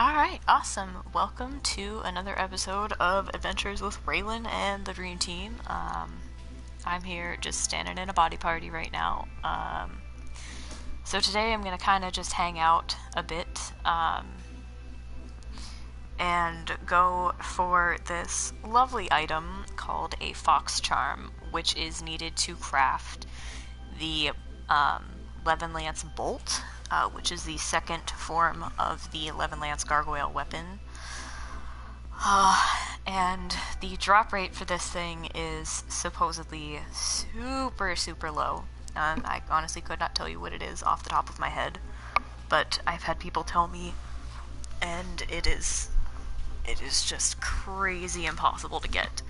Alright, awesome. Welcome to another episode of Adventures with Raelan and the Dream Team. I'm here just standing in a body party right now. So today I'm going to kind of just hang out a bit and go for this lovely item called a fox charm, which is needed to craft the Levin Lance bolt, which is the second form of the Levin Lance gargoyle weapon. And the drop rate for this thing is supposedly super low. I honestly could not tell you what it is off the top of my head, but I've had people tell me, and it is just crazy impossible to get.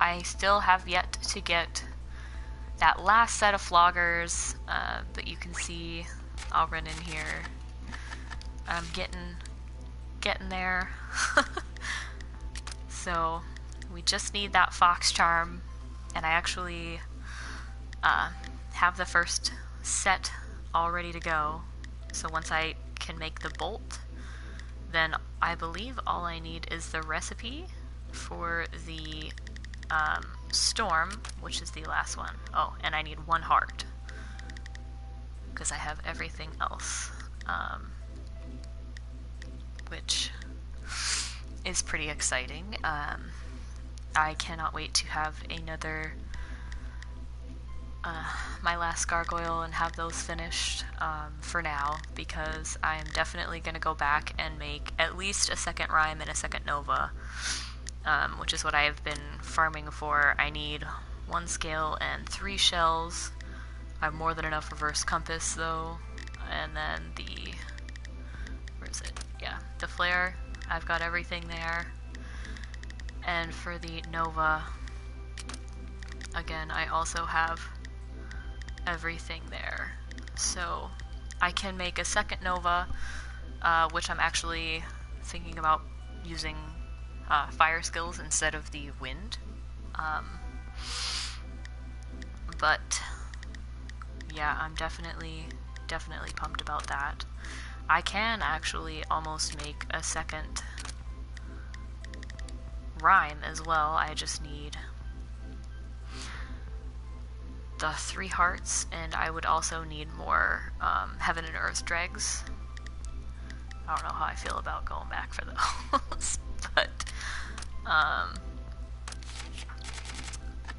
I still have yet to get that last set of floggers, but you can see I'll run in here. I'm getting there. So we just need that fox charm, and I actually have the first set all ready to go. So once I can make the bolt, then I believe all I need is the recipe for the storm, which is the last one. Oh, and I need one heart, because I have everything else, which is pretty exciting. I cannot wait to have another, my last gargoyle and have those finished for now, because I'm definitely going to go back and make at least a second rhyme and a second nova, which is what I have been farming for. I need 1 scale and 3 shells. I have more than enough reverse compass though, and then where is it? Yeah, the flare, I've got everything there. And for the nova, again, I also have everything there. So I can make a second nova, which I'm actually thinking about using fire skills instead of the wind. But yeah, I'm definitely pumped about that. I can actually almost make a second rhyme as well. I just need the 3 hearts, and I would also need more heaven and earth dregs. I don't know how I feel about going back for those. But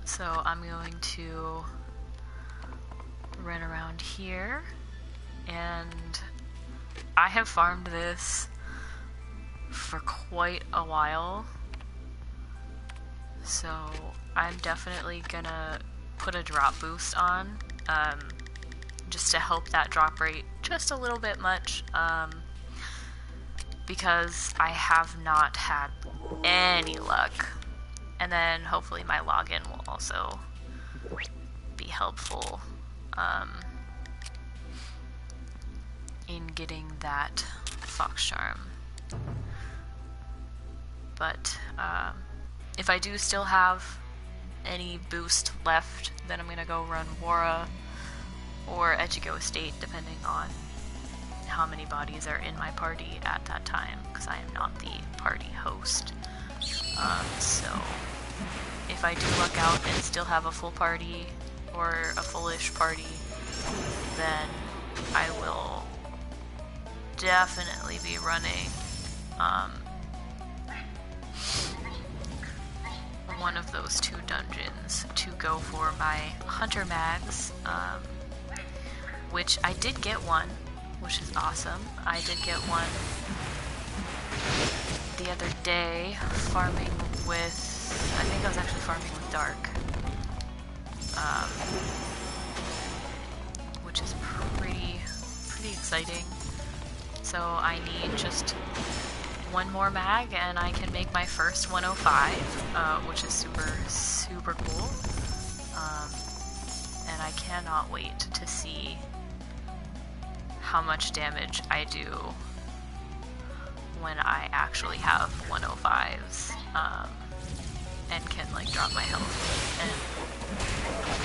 so I'm going to run around here, and I have farmed this for quite a while, so I'm definitely gonna put a drop boost on, just to help that drop rate just a little bit much, because I have not had any luck. And then hopefully my login will also be helpful in getting that fox charm. But if I do still have any boost left, then I'm gonna go run Wara or Echigo Estate, depending on how many bodies are in my party at that time, because I am not the party host. So if I do luck out and still have a full party or a fullish party, then I will definitely be running one of those 2 dungeons to go for my hunter mags, which I did get one, which is awesome. I did get one the other day, farming with, I think I was actually farming with Dark, which is pretty exciting. So I need just 1 more mag and I can make my first 105, which is super cool. And I cannot wait to see how much damage I do when I actually have 105s, and can like drop my health, and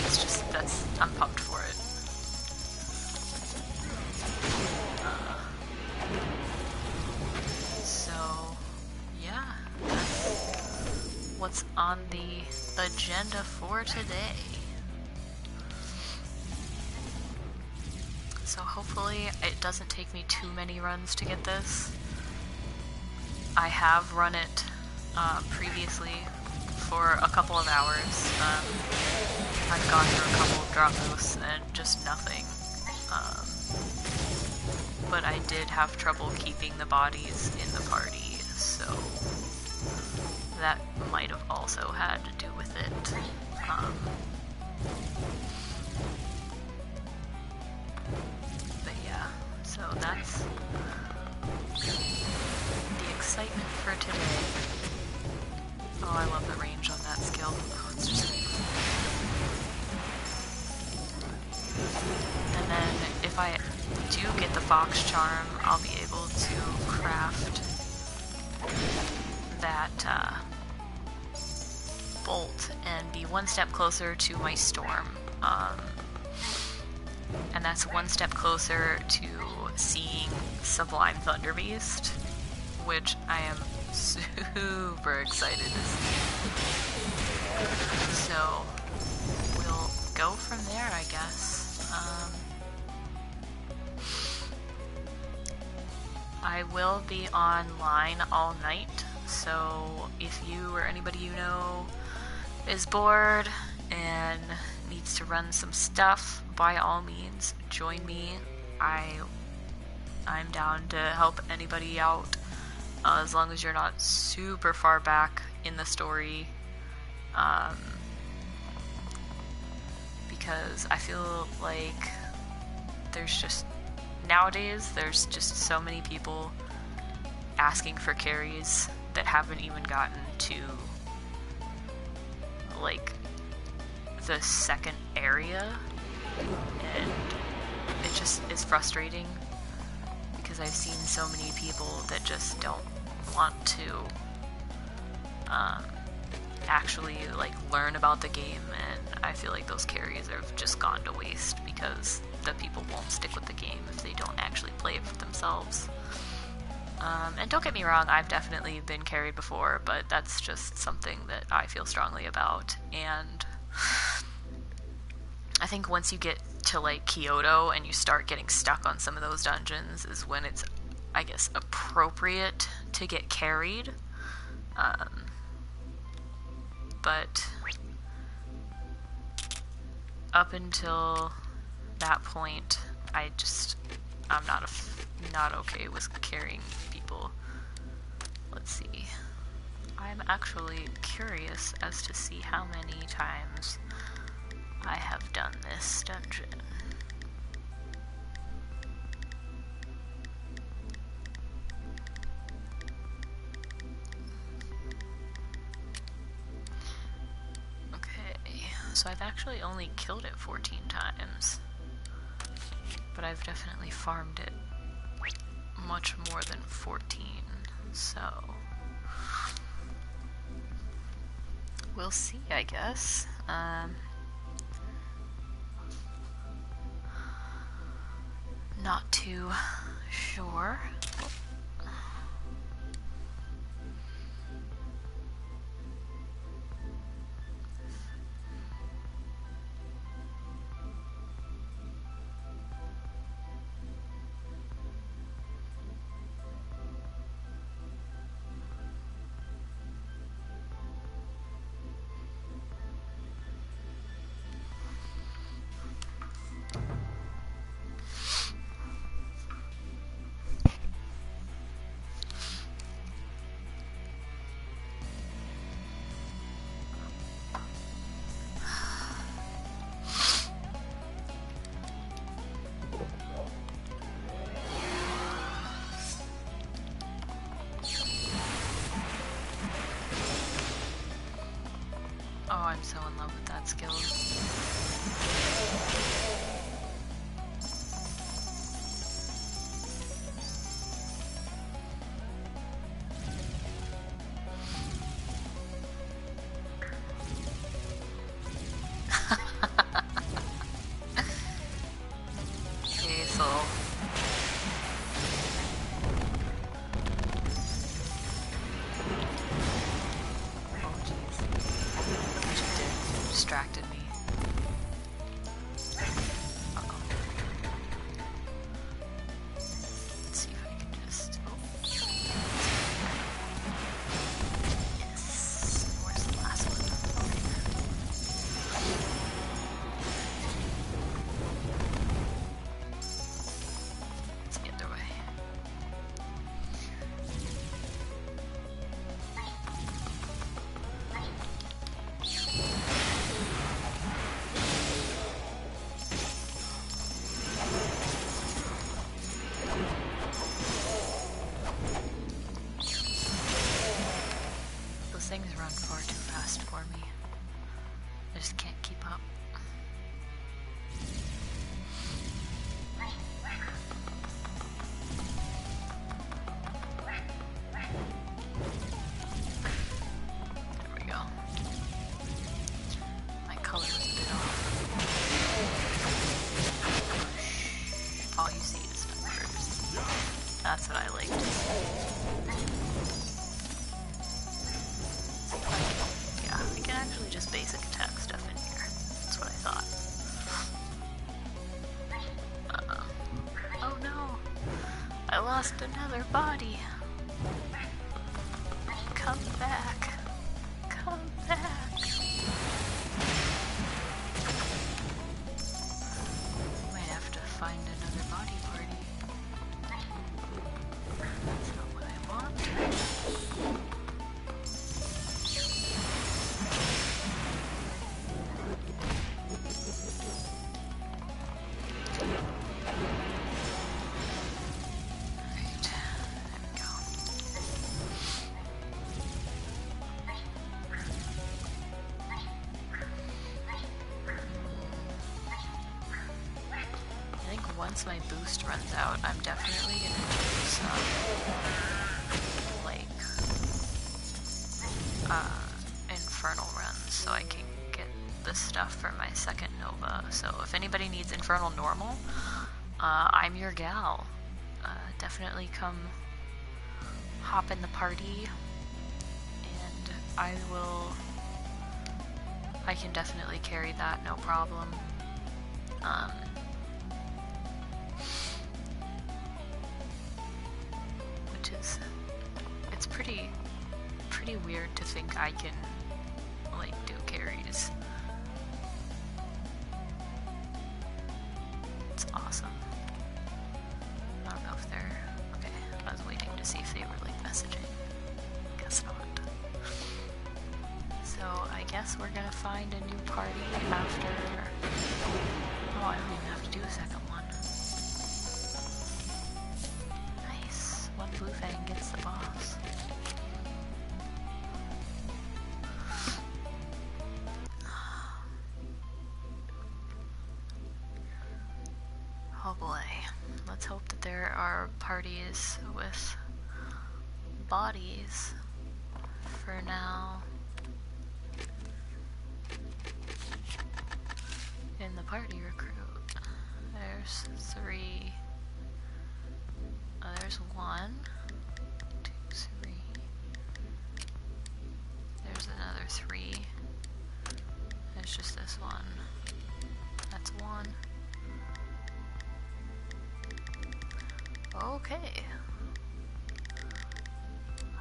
it's just, I'm pumped for it. on the agenda for today. So hopefully it doesn't take me too many runs to get this. I have run it previously for a couple of hours. I've gone through a couple of drop boosts and just nothing. But I did have trouble keeping the bodies in the party, so that might have also had to do with it. But yeah, so that's the excitement for today. Oh, I love the range on that skill. Oh, it's just beautiful. And then if I do get the Fox Charm, I'll be able to craft that bolt and be one step closer to my storm. And that's one step closer to seeing Sublime Thunder Beast, which I am super excited to see. So we'll go from there, I guess. I will be online all night, so if you or anybody you know is bored and needs to run some stuff, by all means, join me. I'm down to help anybody out, as long as you're not super far back in the story, because I feel like nowadays there's just so many people asking for carries that haven't even gotten to like the second area, and it just is frustrating because I've seen so many people that just don't want to actually like learn about the game, and I feel like those carries have just gone to waste because the people won't stick with the game if they don't actually play it for themselves. And don't get me wrong, I've definitely been carried before, but that's just something that I feel strongly about. And I think once you get to like Kyoto and you start getting stuck on some of those dungeons is when it's, I guess, appropriate to get carried. But up until that point, I'm not okay with carrying people. Let's see. I'm actually curious as to see how many times I have done this dungeon. Okay, so I've actually only killed it 14 times. But I've definitely farmed it much more than 14, so we'll see, I guess. Not too sure. Oh, I'm so in love with that skill. Okay, so oh jeez. distracted me. Uh-oh. Let's see if I can just... Oh. Yes. Where's the last one? It's the other way. Those things run far too fast for me. I just can't keep up. There we go. My color was a bit off. All you see is numbers. That's what I like to see. Yeah, I can actually just basic attack stuff in here. That's what I thought. Oh no! I lost another body! Come back! Come back! Might have to find another body party. That's not what I want. Alright, there we go. I think once my boost runs out, I'm definitely gonna do some, like, infernal runs so I can get the stuff for my second Nova. So if anybody needs infernal normal, I'm your gal. Definitely come hop in the party, and I can definitely carry that, no problem. Which is, it's pretty weird to think I can, like, do carries. It's awesome. I don't know if they're, okay, I was waiting to see if they were, like, messaging. Guess not. So I guess we're gonna find a new party after, oh, I don't even have to do a second one. Nice, one blue fang gets the boss. Oh boy, let's hope that there are parties with bodies for now. In the party recruit, there's 3, there's 1, 2, 3, there's another 3, there's just this one, that's 1. Okay,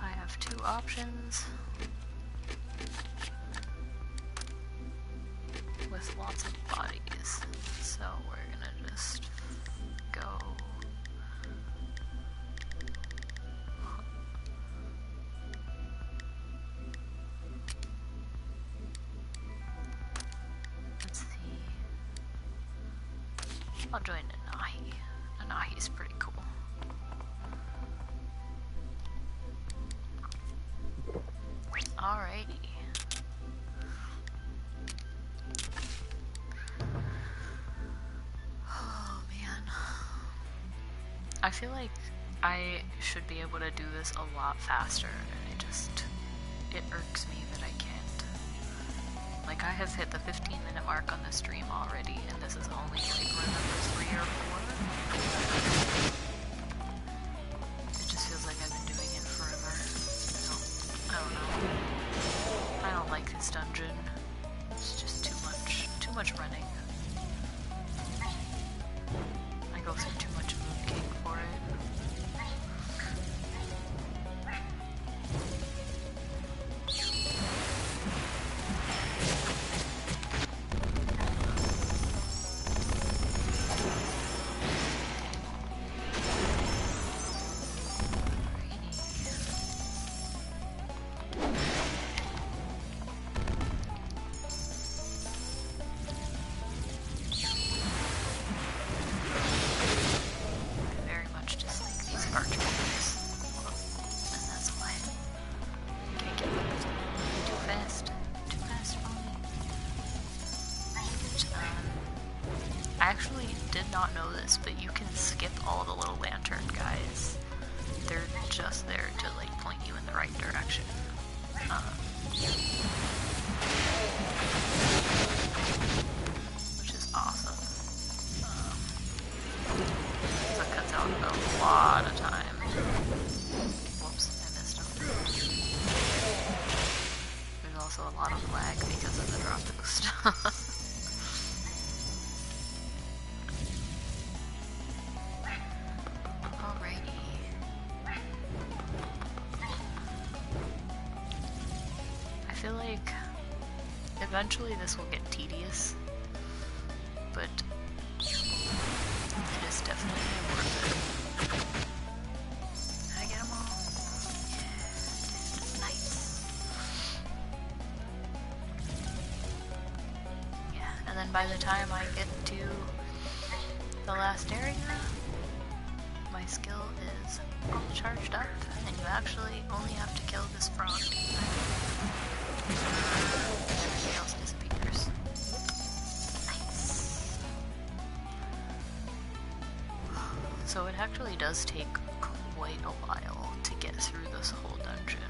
I have 2 options with lots of bodies, so we're gonna just go. Let's see. I'll join Anahi. Anahi's pretty cool. Alrighty. Oh man. I feel like I should be able to do this a lot faster, and it irks me that I can't. Like, I have hit the 15-minute mark on the stream already, and this is only like run number 3 or 4. It just feels like I've been doing it forever. I don't know. I don't like this dungeon. It's just too much running. I go through too much mooncake for it. I actually did not know this, but you can skip all the little lantern guys. They're just there to like point you in the right direction. Which is awesome. So it cuts out a lot of time. Whoops, I missed him. There's also a lot of lag because of the drop boost. I feel like eventually this will get tedious, but it is definitely worth it. Did I get them all? Yeah, nice. Yeah, and then by the time I get to the last area, my skill is all charged up, and you actually only have to kill this frog. Everything else disappears. Nice. So it actually does take quite a while to get through this whole dungeon.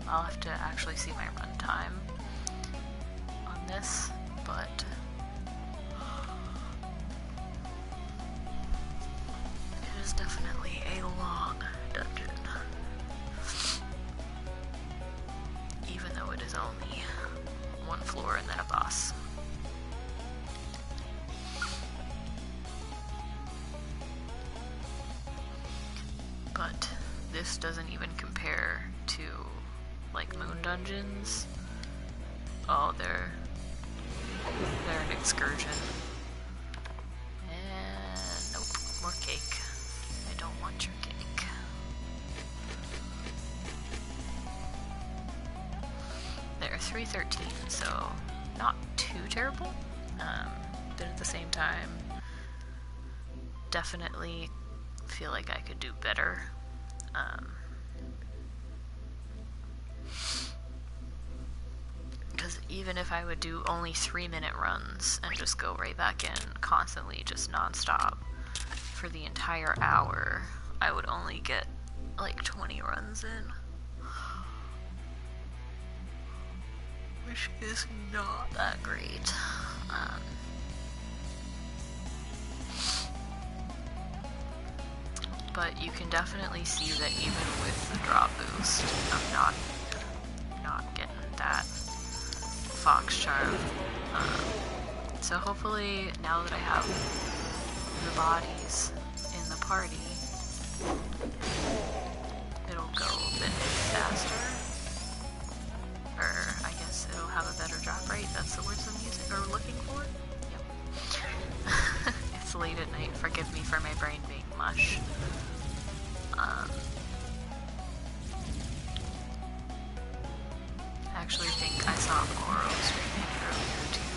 I'll have to actually see my run time on this, but it is definitely a long dungeon. Even though it is only one floor and then a boss. But this doesn't even compare to like moon dungeons. Oh, they're an excursion. And nope, more cake. I don't want your cake. They're 313, so not too terrible, but at the same time, definitely feel like I could do better. Because even if I would do only 3-minute runs and just go right back in constantly, just non-stop, for the entire hour, I would only get like 20 runs in. Which is not that great. But you can definitely see that even with the drop boost, I'm not getting that fox charm. So hopefully now that I have the bodies in the party, it'll go a bit faster. Or I guess it'll have a better drop rate. That's the words I'm using or looking for. Yep. It's late at night. Forgive me for my brain being mush. I actually think I saw Moro streaming earlier too.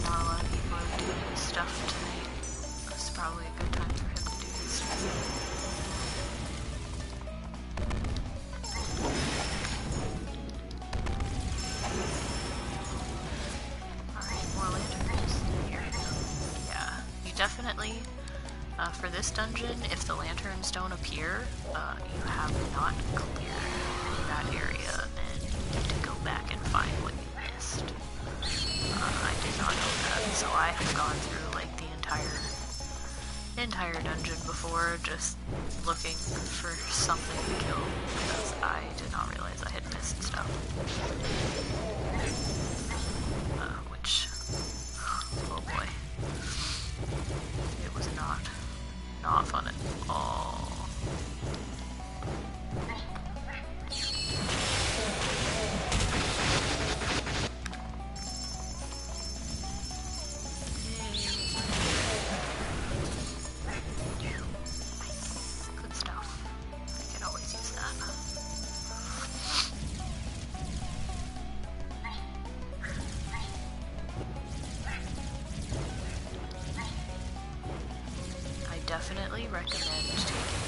Not a lot of people are doing stuff tonight. It's probably a good time for him to do his stream. Definitely, for this dungeon, if the lanterns don't appear, you have not cleared that area, and you need to go back and find what you missed. I did not know that, so I have gone through like the entire dungeon before, just looking for something to kill, because I did not realize I had missed stuff. definitely recommend taking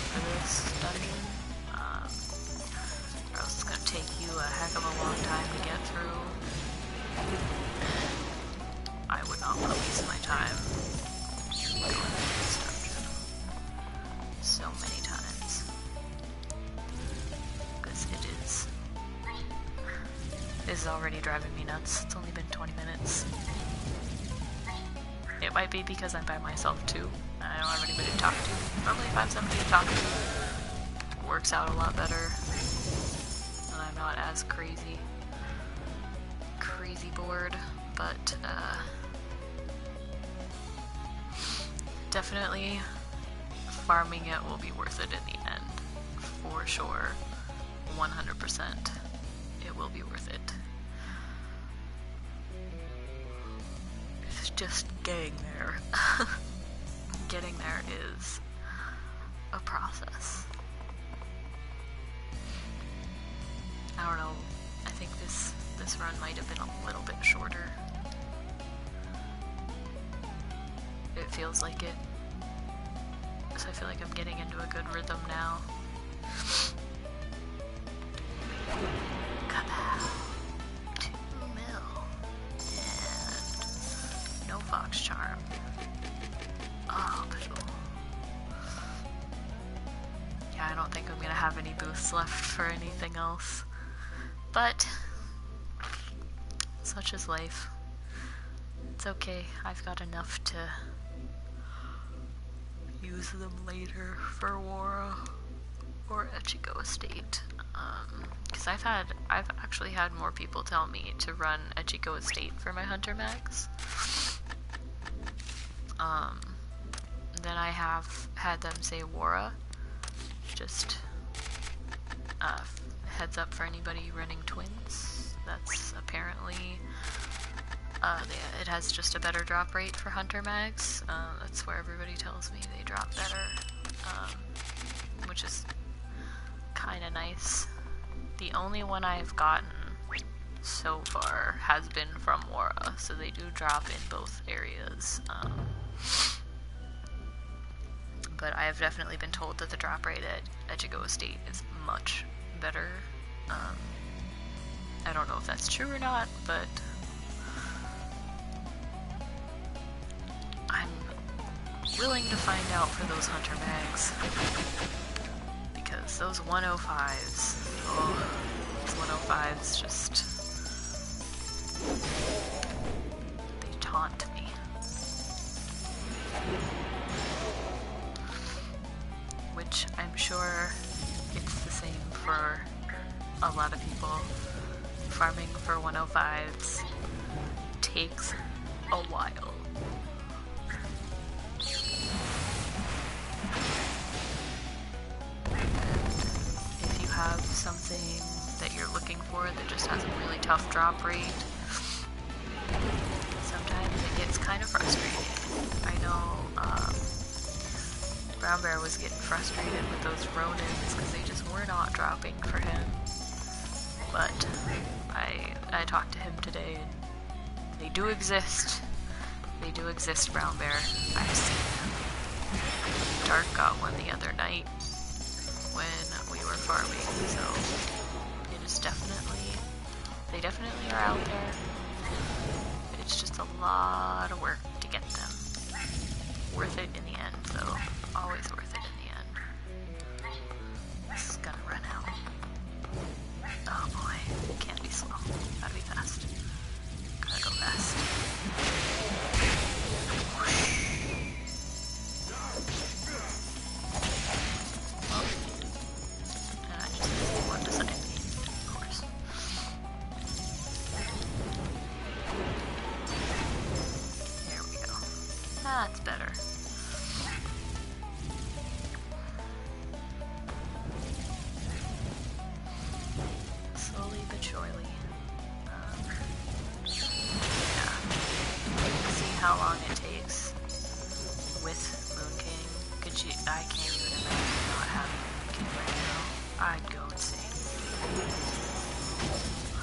for this dungeon, or else it's going to take you a heck of a long time to get through. I would not want to waste my time going through this dungeon so many times, because it is already driving me nuts. It's only been 20 minutes. It might be because I'm by myself too, and I don't have anybody to talk to. Normally if I have somebody to talk to, it works out a lot better, and I'm not as crazy bored, but definitely farming it will be worth it in the end, for sure, 100%. It will be worth it. It's just getting there. Getting there is a process. I don't know, I think this run might have been a little bit shorter. It feels like it. So I feel like I'm getting into a good rhythm now. Kapow! 2 mil. And no fox charm. Oh, cool. Yeah, I don't think I'm gonna have any boosts left for anything else. But such is life. It's okay, I've got enough to use them later for Wara or Echigo Estate. Because I've actually had more people tell me to run Echigo Estate for my Hunter Max than I have had them say Wara. Just heads up for anybody running twins. That's apparently it has just a better drop rate for Hunter Mags. That's where everybody tells me they drop better, which is kind of nice. The only one I've gotten so far has been from Wara, so they do drop in both areas. But I have definitely been told that the drop rate at Echigo Estate is much better. I don't know if that's true or not, but I'm willing to find out for those Hunter Mags. Because those 105s, those 105s just, they taunt me. Which I'm sure it's the same for a lot of people. Farming for 105s takes a while. If you have something that you're looking for that just has a really tough drop rate, sometimes it gets kind of frustrating. I know Brown Bear was getting frustrated with those Ronins because they just were not dropping for him. But I talked to him today, and they do exist. They do exist, Brown Bear. I've seen them. Dark got one the other night when we were farming, so it is they definitely are out there. It's just a lot of work to get them. Worth it in the end, though. Always worth it in the end. This is gonna run out. Oh boy, can't be slow. Gotta be fast. Gotta go fast. Oh. And I just missed one beside me, of course. There we go. That's better. Slowly but surely. Yeah. See how long it takes with Moon King. I can't even imagine not having Moon King right now. I'd go insane.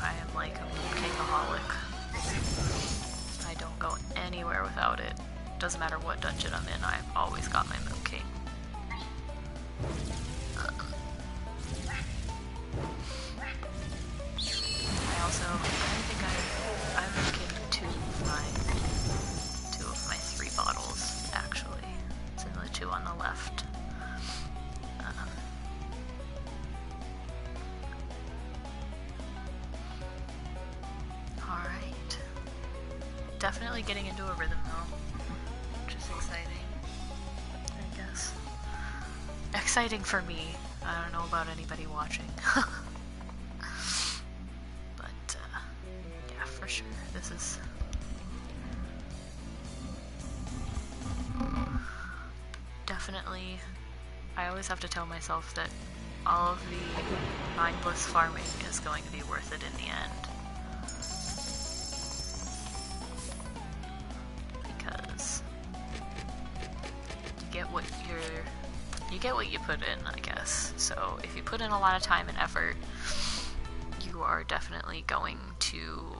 I am like a Moon King-aholic. I don't go anywhere without it. Doesn't matter what dungeon I'm in, I've always got my Moon King. I think I'm looking two of my 3 bottles, actually. It's in the 2 on the left. Alright. Definitely getting into a rhythm though, which is exciting, I guess. Exciting for me. I don't know about anybody watching. For sure, this is definitely, I always have to tell myself that all of the mindless farming is going to be worth it in the end. Because you get what you put in, I guess. So if you put in a lot of time and effort, you are definitely going to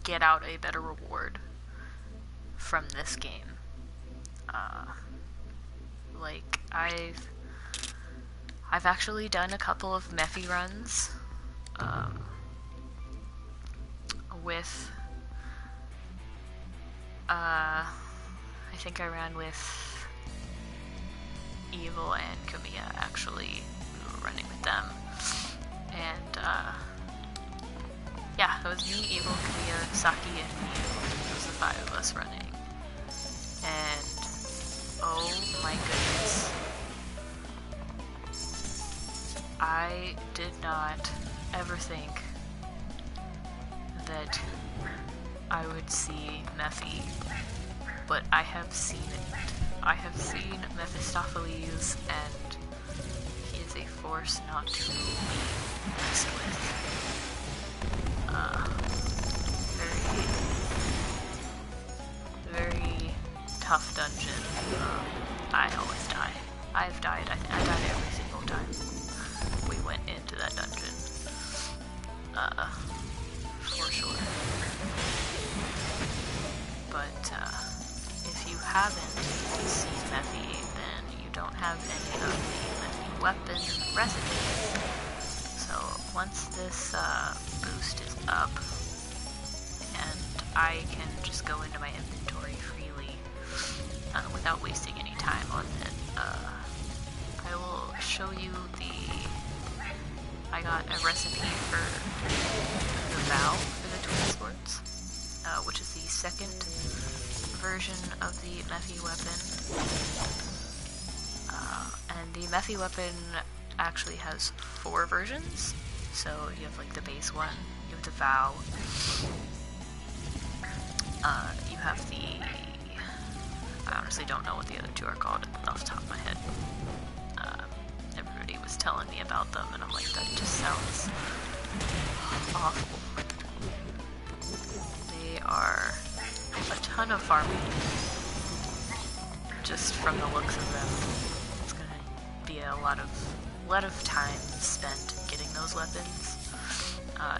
get out a better reward from this game. Like, I've actually done a couple of Mephi runs with I think I ran with Evil and Kamiya, actually. We were running with them, and yeah, it was me, Evil, Kamiya, Saki, and Miyu. It was the 5 of us running. And oh my goodness. I did not ever think that I would see Mephi, but I have seen it. I have seen Mephistopheles, and he is a force not to be messed with. Very tough dungeon. I always die. I've died. I died every single time we went into that dungeon. For sure. But if you haven't seen Mephi, then you don't have any of the Mephi weapon recipes. So once this boost is up, and I can just go into my inventory freely without wasting any time on it, I will show you I got a recipe for the vow for the twin swords, which is the second version of the Mephi weapon. And the Mephi weapon actually has 4 versions. So you have like the base one, you have the vow, you have the, I honestly don't know what the other 2 are called off the top of my head. Everybody was telling me about them, and I'm like, that just sounds awful. They are a ton of farming, just from the looks of them. It's gonna be a lot of time spent getting those weapons.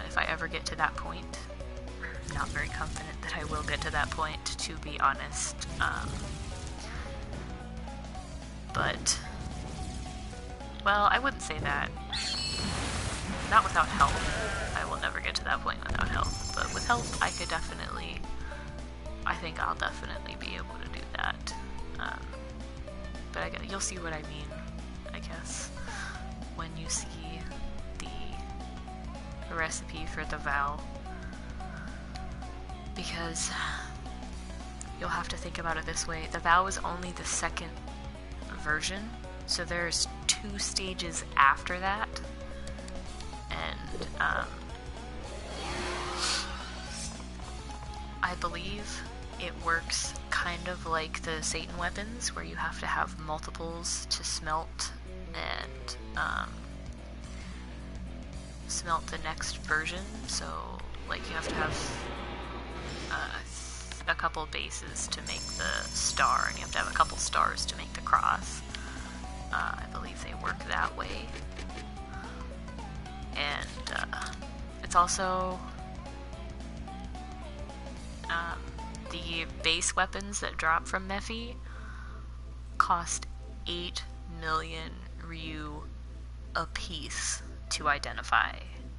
If I ever get to that point, I'm not very confident that I will get to that point, to be honest. But, well, I wouldn't say that. Not without help. I will never get to that point without help. But with help, I think I'll definitely be able to do that. But you'll see what I mean, I guess, when you see the recipe for the vow. Because you'll have to think about it this way. The vow is only the second version, so there's 2 stages after that. And I believe it works kind of like the Satan weapons, where you have to have multiples to smelt and smelt the next version. So, like, you have to have a couple bases to make the star, and you have to have a couple stars to make the cross. I believe they work that way. And it's also the base weapons that drop from Mephi cost 8 million Ryu a piece to identify,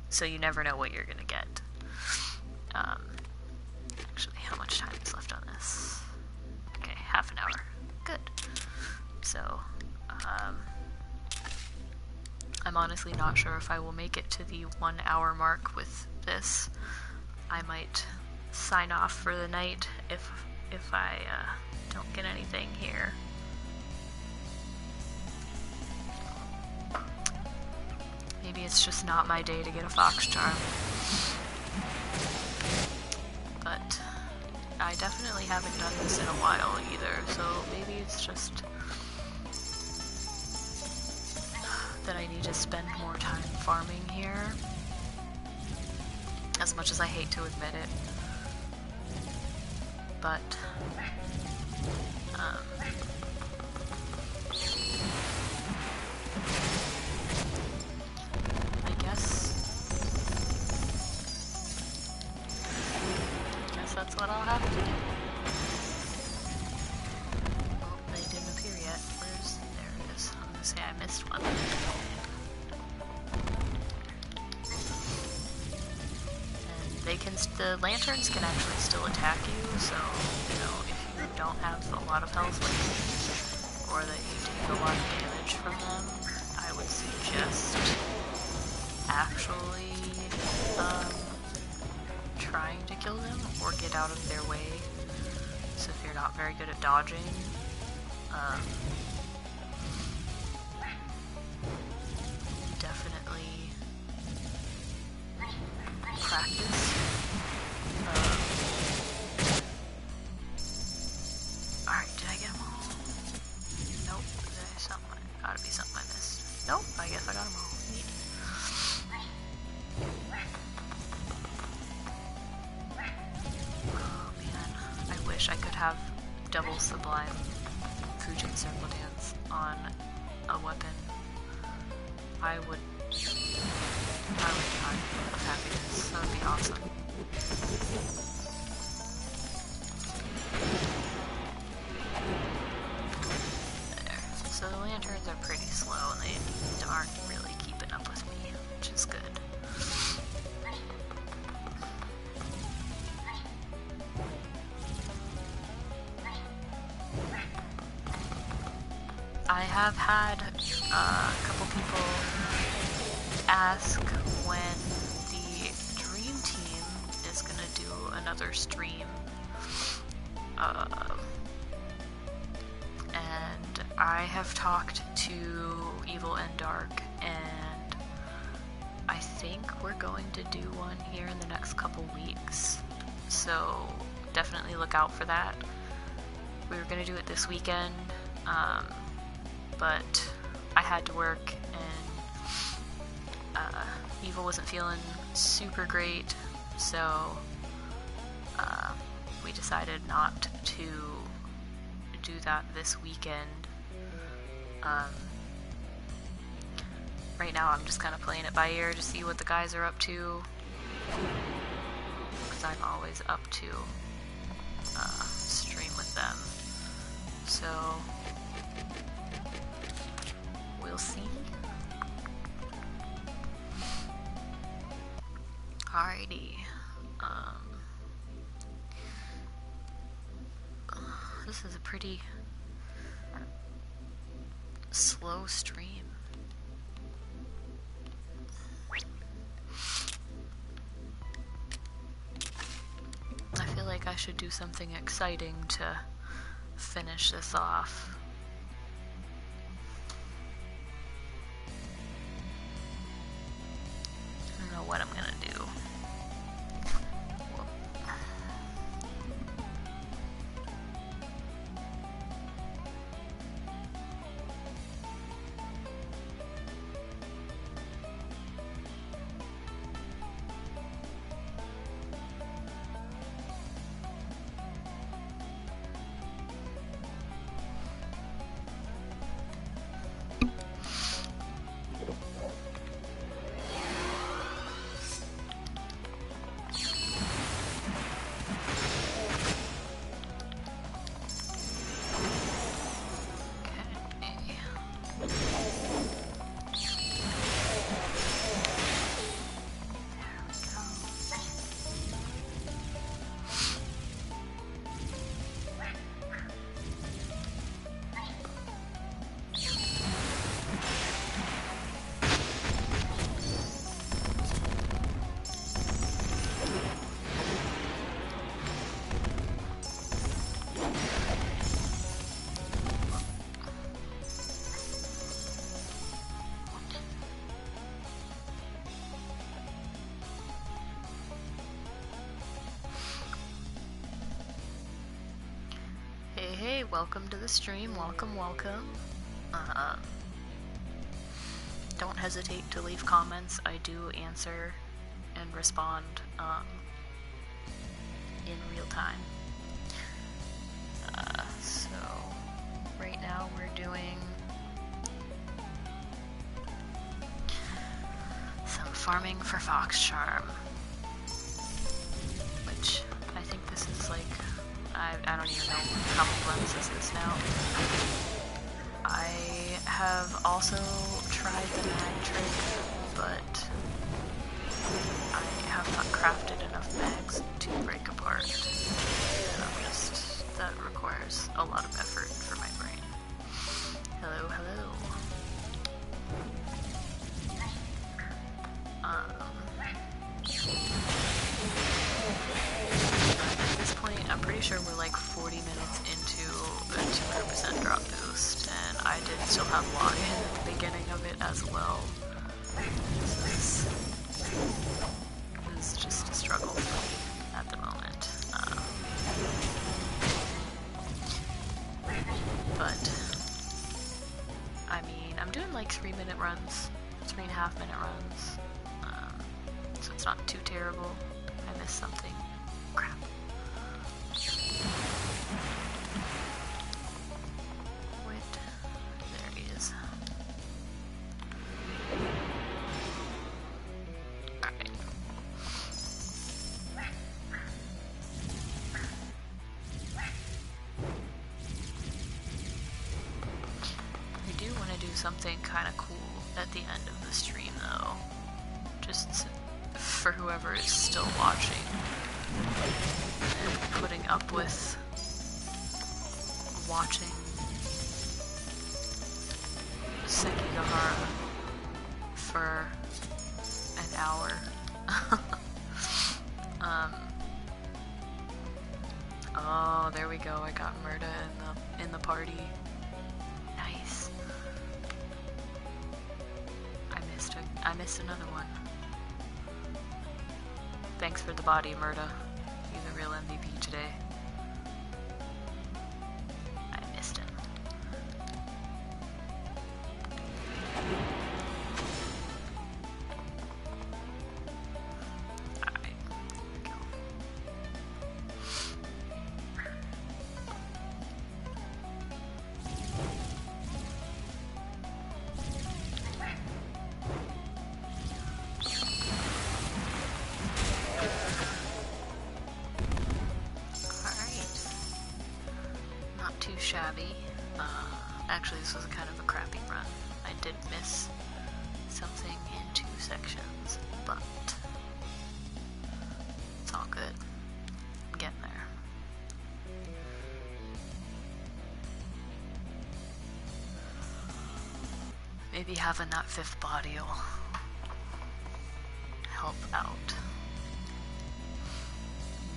so you never know what you're gonna get. Actually, how much time is left on this? Okay, half an hour. Good. So, I'm honestly not sure if I will make it to the 1 hour mark with this. I might sign off for the night if I don't get anything here. Maybe it's just not my day to get a fox charm. But I definitely haven't done this in a while either, so maybe it's just that I need to spend more time farming here. As much as I hate to admit it. But I guess that's what I'll have to do. Oh, they didn't appear yet. There it is. I'm gonna say I missed one. The lanterns can actually still attack you, so, you know, if you don't have a lot of health left, or that you take a lot of damage from them, I would suggest actually trying to kill them, or get out of their way. So if you're not very good at dodging, definitely practice. Alright, did I get them all? Nope, there's something. Gotta be something I missed. Nope, I guess I got them all. Neat. Oh man, I wish I could have double sublime Fujin circle dance on a weapon. I would die of happiness. That would be awesome. There. So the lanterns are pretty slow and they aren't really keeping up with me, which is good. I have had a couple people ask when the Dream Team is gonna do another stream. And I have talked to Evil and Dark, and I think we're going to do one here in the next couple weeks. So definitely look out for that. We were gonna do it this weekend, but I had to work, and Evil wasn't feeling super great, so we decided not to do that this weekend. Right now I'm just kind of playing it by ear to see what the guys are up to, because I'm always up to stream with them, so we'll see. Alrighty. This is a pretty slow stream. I feel like I should do something exciting to finish this off. I don't know what I'm gonna do. Hey, welcome to the stream. Welcome, welcome. Don't hesitate to leave comments. I do answer and respond in real time. So right now we're doing some farming for fox charm, which I think this is like, I don't even know how many runs this is now. I have also tried the mag trick, but I have not crafted enough mags to break apart. That requires a lot of effort for my brain. Hello, hello. At this point, I'm pretty sure we're like 40 minutes into a 200% drop boost, and I did still have login at the beginning of it as well. This is just a struggle for me at the moment. But, I mean, I'm doing like 3-minute runs, 3.5-minute runs, so it's not too terrible. I missed something. Crap. Wait, there he is. Alright. I do want to do something kind of cool at the end of the stream though, just for whoever is still watching and putting up with watching Sekigahara for an hour. Oh, there we go. I got Murda in the party. Nice. I missed another one. Thanks for the body, Murda. You're the real MVP today. I missed him. Alright, here we go. Shabby. Actually, this was kind of a crappy run. I did miss something in 2 sections, but it's all good. I'm getting there. Maybe having that 5th body will help out.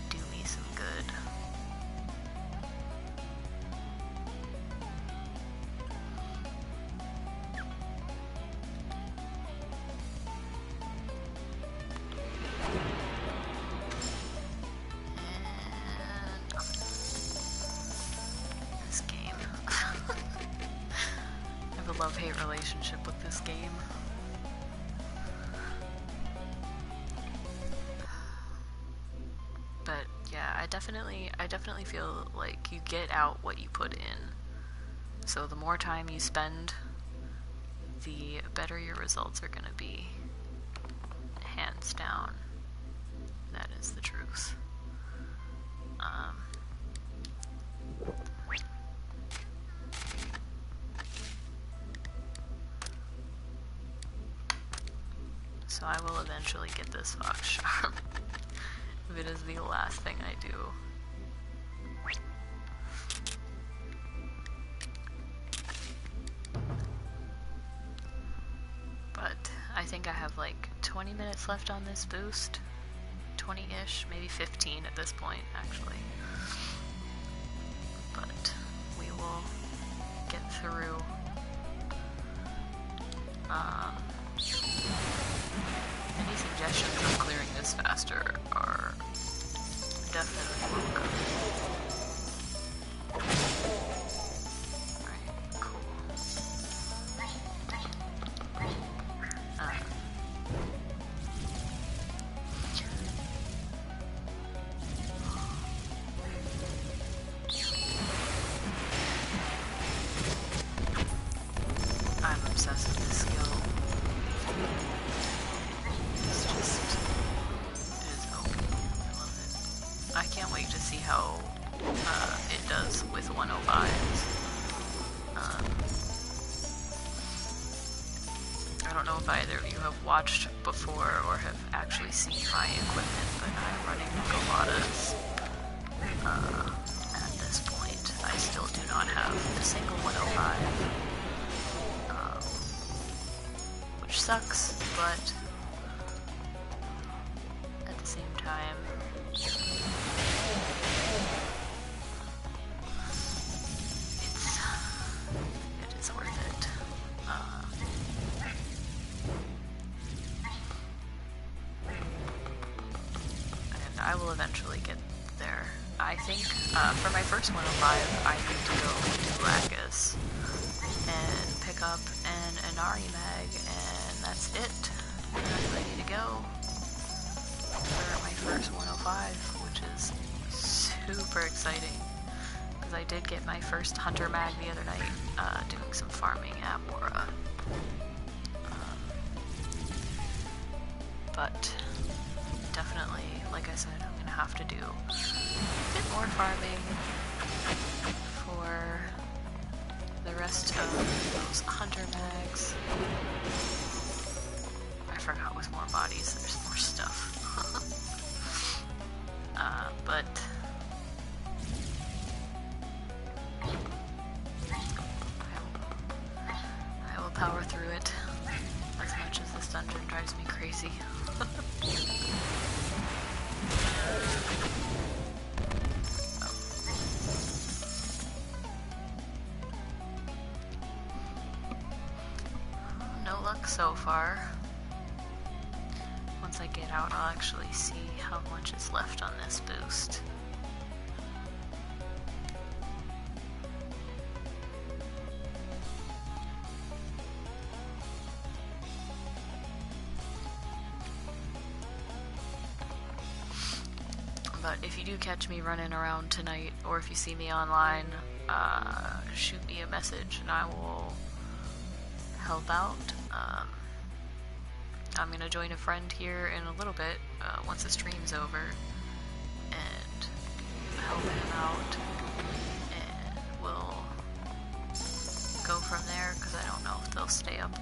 Do me some good. Love-hate relationship with this game. But yeah, I definitely feel like you get out what you put in. So the more time you spend, the better your results are gonna be. Hands down. That is the truth. So I will eventually get this fox charm, if it is the last thing I do. But I think I have like 20 minutes left on this boost. 20-ish, maybe 15 at this point, actually. But we will get through. Any suggestions on clearing this faster are definitely welcome. how it does with 105s. I don't know if either of you have watched before or have actually seen my equipment, but I'm running Goladas. At this point, I still do not have a single 105, which sucks, but at the same time, it is worth it. And I will eventually get there. I think for my first 105, I need to go to Lacus and pick up an Inari mag, and that's it. I'm ready to go for my first 105, which is super exciting, because I did get my first Hunter mag the other night doing some farming at Mora. But definitely, like I said, I'm gonna have to do a bit more farming for the rest of those Hunter mags. I forgot with more bodies, there's more stuff. But I will power through it, as much as this dungeon drives me crazy. No luck so far. Once I get out, I'll actually see how much is left on this boost. But if you do catch me running around tonight, or if you see me online, shoot me a message and I will help out. I'm gonna join a friend here in a little bit, once the stream's over, and help him out, and we'll go from there, because I don't know if they'll stay up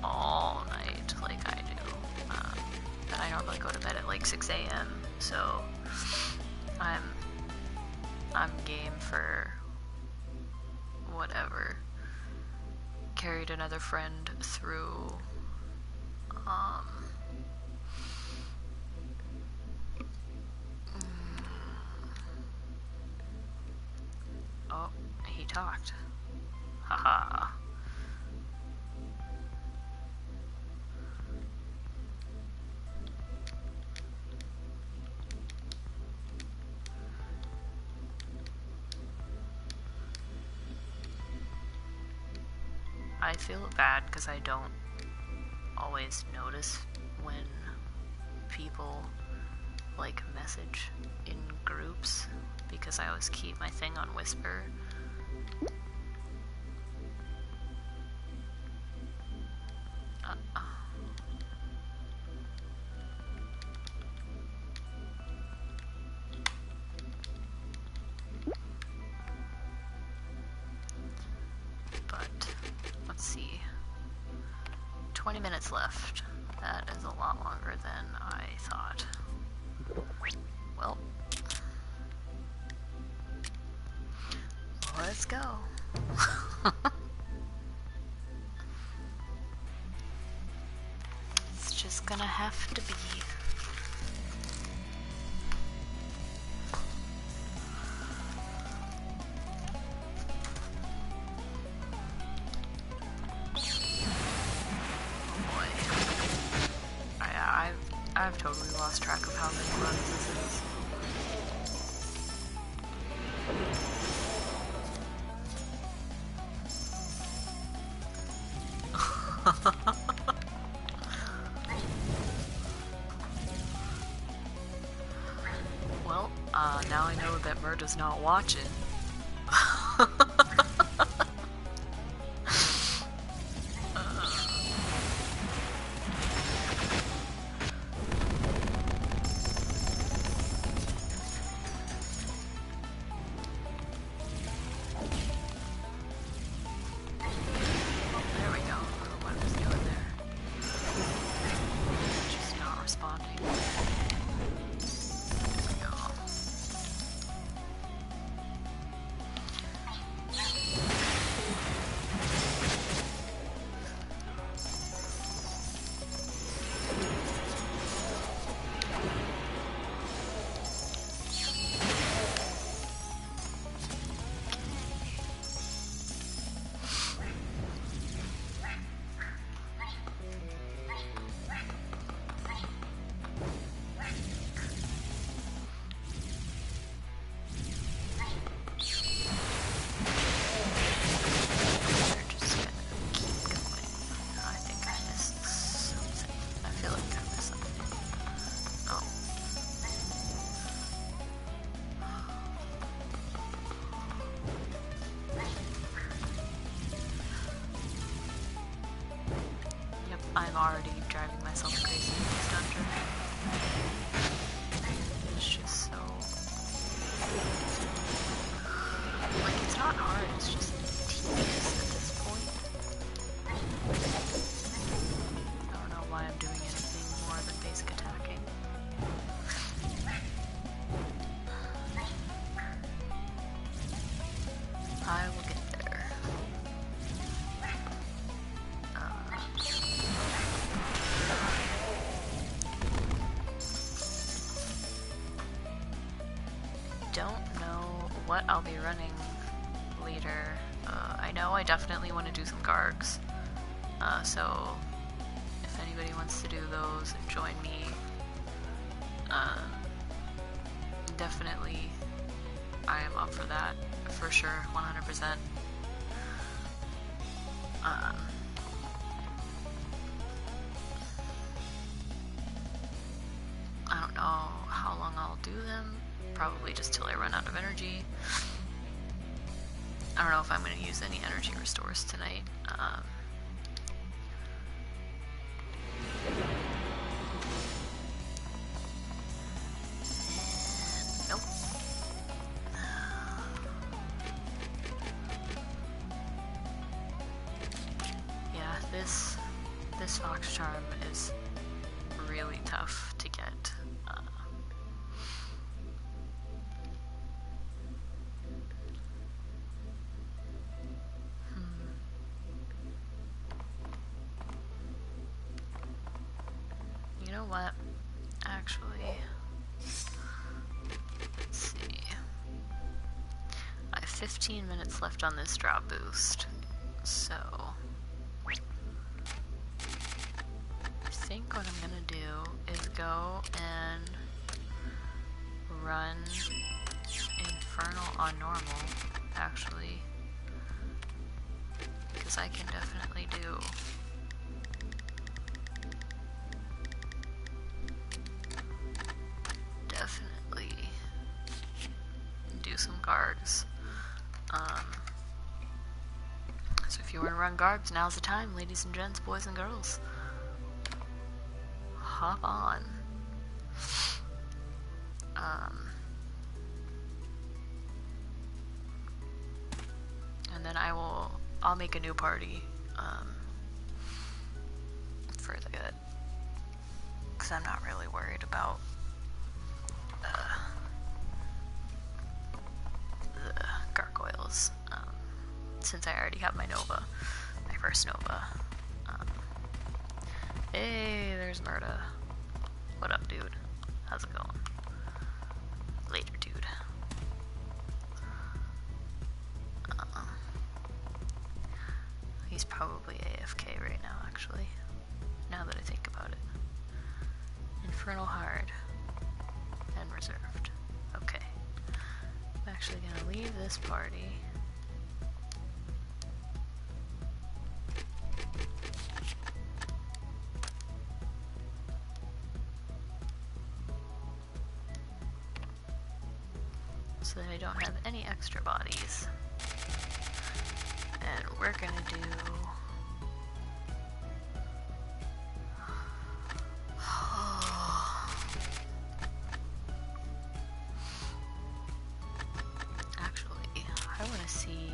all night like I do. And I normally go to bed at like 6 a.m., so I'm game for whatever. Carried another friend through oh, he talked. Haha. I feel bad because I don't always notice when people like message in groups, because I always keep my thing on whisper. But let's see, 20 minutes left. That is a lot longer than I thought. Well, let's go. It's just gonna have to be. I've totally lost track of how many runs this is. Well, now I know that Murda's not watching. don't know what I'll be running later. I know I definitely want to do some Gargs. So if anybody wants to do those and join me, definitely I am up for that, for sure, 100%. I don't know how long I'll do them, probably just till I run out of energy. I don't know if I'm going to use any energy restores tonight. Nope. Yeah, this Fox Charm is really tough to get. You know what? Actually, let's see. I have 15 minutes left on this drop boost, so I think what I'm gonna do is go and run Infernal on normal, actually, because I can definitely do some Gargs. So if you want to run Gargs, now's the time, ladies and gents, boys and girls. Hop on. And then I'll make a new party for the good, because I'm not really worried about the gargoyles, since I already have my Nova, my first Nova. Hey, there's Murda. What up, dude? How's it going? Later, dude. He's probably AFK right now, actually, now that I think about it. Infernal Hard and Reserved. Okay. I'm actually gonna leave this party. So that I don't have any extra bodies. And we're gonna do... Actually, I want to see...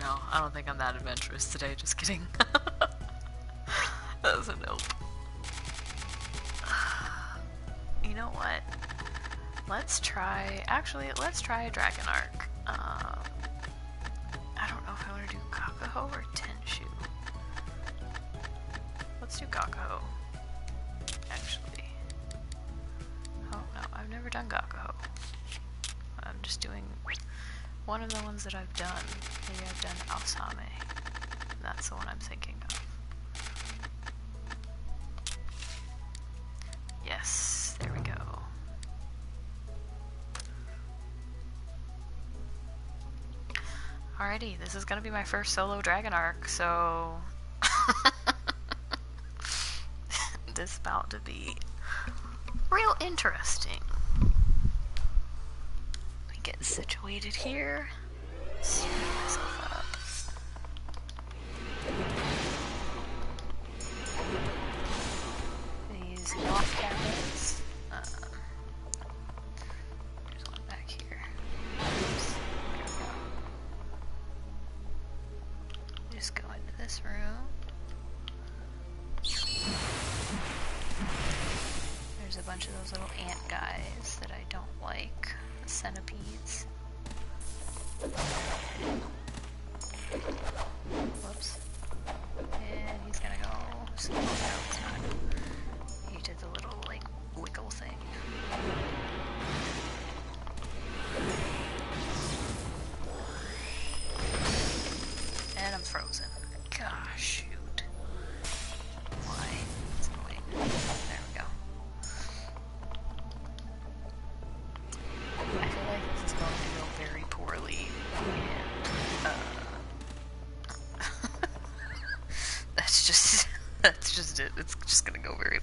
No, I don't think I'm that adventurous today, just kidding. That was a nope. You know what? Let's try a Dragon Arc. I don't know if I want to do Kakaho or Tenshu. Let's do Kakaho. Actually. Oh no, I've never done Kakaho. I'm just doing one of the ones that I've done. Maybe I've done Ausame. That's the one I'm thinking of. Yes, there we go. Alrighty, this is gonna be my first solo Dragon Arc, so this is about to be real interesting. Let me get situated here. Set myself up. These knock cabins. There's one back here. Oops. There we go. Just go into this room. There's a bunch of those little ant guys that I don't like. The centipedes. Whoops. And he's gonna go slow. No, he's not. He did the little, like, wiggle thing.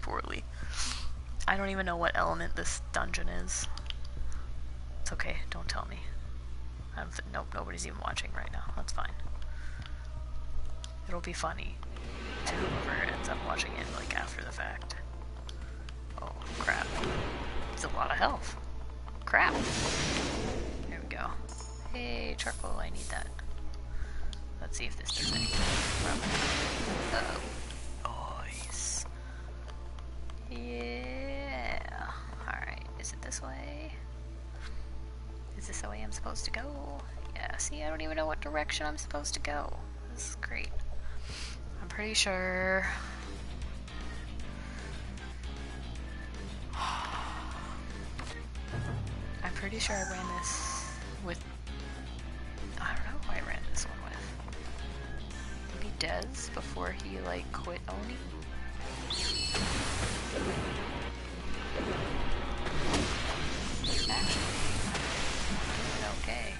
poorly. I don't even know what element this dungeon is. It's okay, don't tell me. Nope, nobody's even watching right now. That's fine. It'll be funny to whoever ends up watching it, like, after the fact. Oh, crap. It's a lot of health. Crap. There we go. Hey, charcoal, I need that. Let's see if this does anything. Oh, nice. Yeah. Alright, is it this way? Is this the way I'm supposed to go? Yeah, see, I don't even know what direction I'm supposed to go. This is great. I'm pretty sure... I'm pretty sure I ran this with... I don't know who I ran this one with. Maybe Dez before he, like, quit Oni? Actually, okay.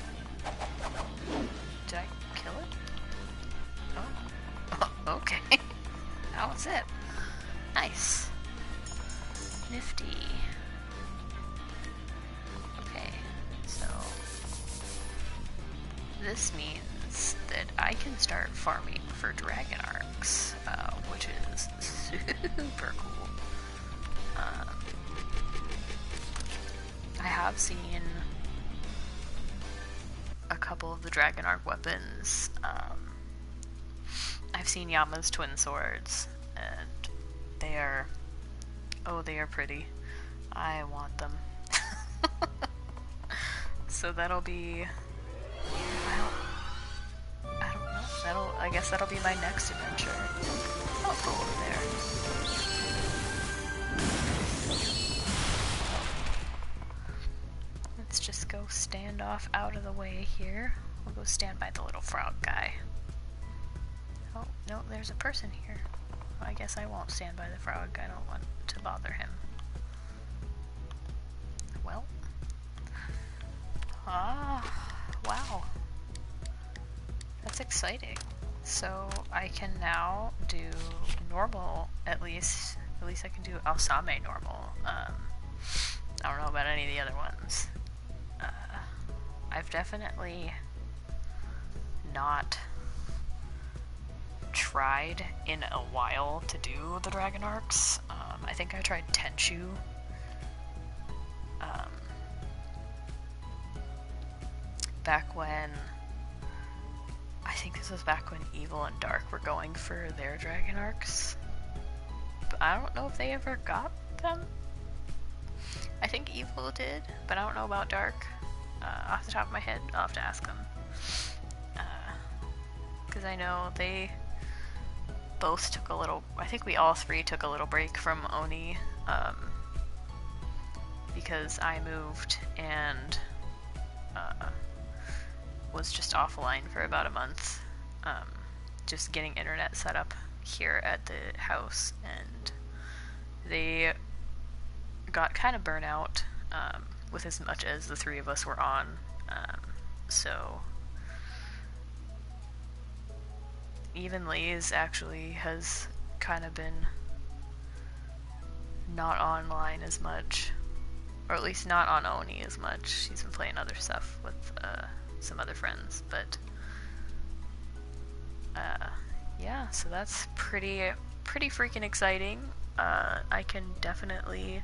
Did I kill it? Oh. Okay. That was it. Nice. Nifty. Okay, so this means that I can start farming for dragon arcs, which is super cool. I have seen a couple of the dragon arc weapons. I've seen Yama's twin swords, and they are pretty. I want them. So that'll be, I don't know, I guess that'll be my next adventure. I'll go over there. Let's just go stand off out of the way here. We'll go stand by the little frog guy. Oh, no, there's a person here. Well, I guess I won't stand by the frog. I don't want to bother him. Well. Wow. That's exciting. So I can now do normal, at least I can do Alsame normal. I don't know about any of the other ones. I've definitely not tried in a while to do the dragon arcs. I think I tried Tenchu. Back when, I think this was back when Evil and Dark were going for their dragon arcs. But I don't know if they ever got them. I think Evil did, but I don't know about Dark. Off the top of my head, I'll have to ask them. Because I know they both took a little, I think we all three took a little break from Oni, because I moved and was just offline for about a month, just getting internet set up here at the house, and they got kind of burnt out with as much as the three of us were on, so even Liz actually has kind of been not online as much, or at least not on Oni as much. She's been playing other stuff with some other friends, but yeah, so that's pretty freaking exciting. I can definitely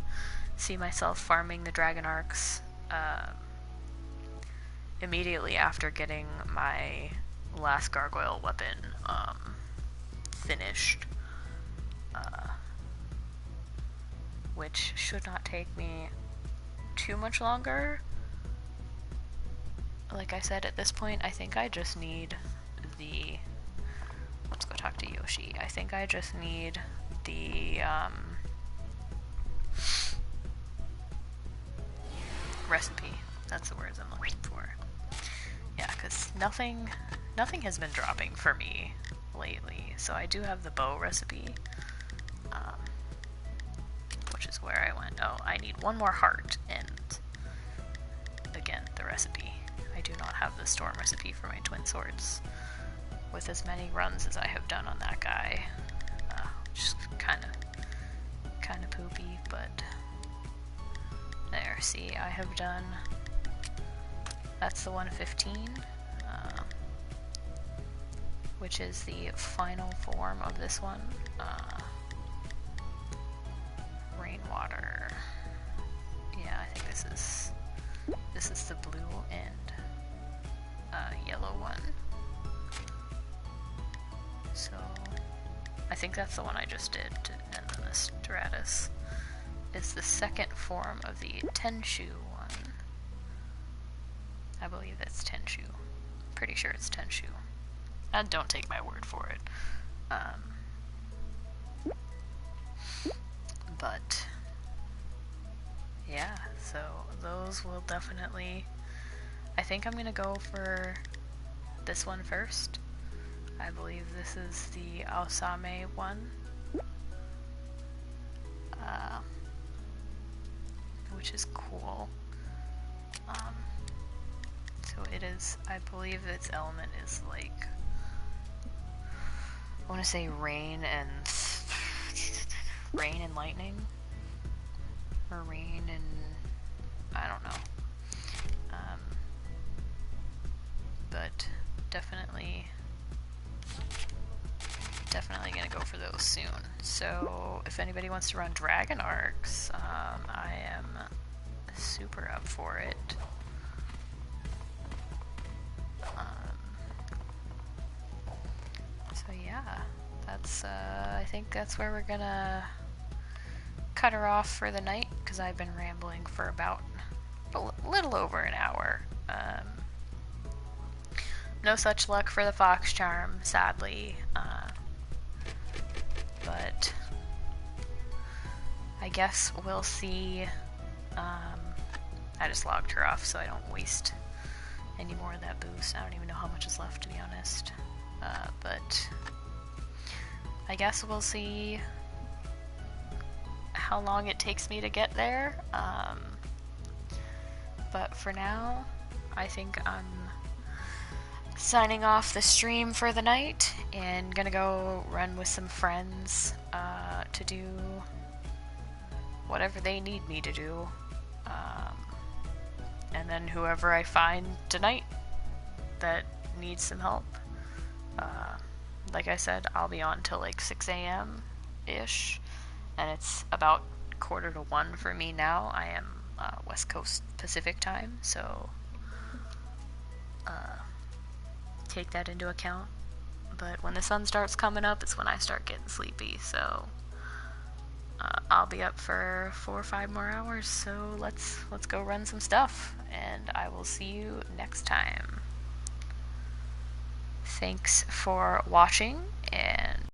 see myself farming the dragon arcs immediately after getting my last gargoyle weapon finished, which should not take me too much longer. Like I said, at this point, I think I just need the... Let's go talk to Yoshi. I think I just need the recipe. That's the words I'm looking for. Yeah, because nothing has been dropping for me lately. So I do have the bow recipe, which is where I went. Oh, I need one more heart, and again, the recipe. I do not have the storm recipe for my twin swords. With as many runs as I have done on that guy, which is kind see, I have done, that's the 115, which is the final form of this one. Rainwater. Yeah, I think this is the blue and yellow one. So I think that's the one I just did, and then the Stratus is the second form of the Tenshu one. I believe that's Tenshu. Pretty sure it's Tenshu. And don't take my word for it. But yeah, so those will definitely, I think I'm gonna go for this one first. I believe this is the Aosame one, which is cool. So it is, I believe its element is like, I want to say rain and lightning, or rain and I don't know. But definitely gonna go for those soon. So if anybody wants to run Dragon Arcs, I am super up for it. So yeah, that's I think that's where we're gonna cut her off for the night, because I've been rambling for about a little over an hour. No such luck for the Fox Charm, sadly. But I guess we'll see. I just logged her off so I don't waste any more of that boost. I don't even know how much is left, to be honest. But I guess we'll see how long it takes me to get there. But for now, I think I'm signing off the stream for the night and gonna go run with some friends to do whatever they need me to do. And then whoever I find tonight that needs some help, like I said, I'll be on till like 6 a.m. ish, and it's about 12:45 for me now. I am West Coast Pacific time, so take that into account. But when the sun starts coming up, it's when I start getting sleepy, so I'll be up for 4 or 5 more hours, so let's go run some stuff, and I will see you next time. Thanks for watching, and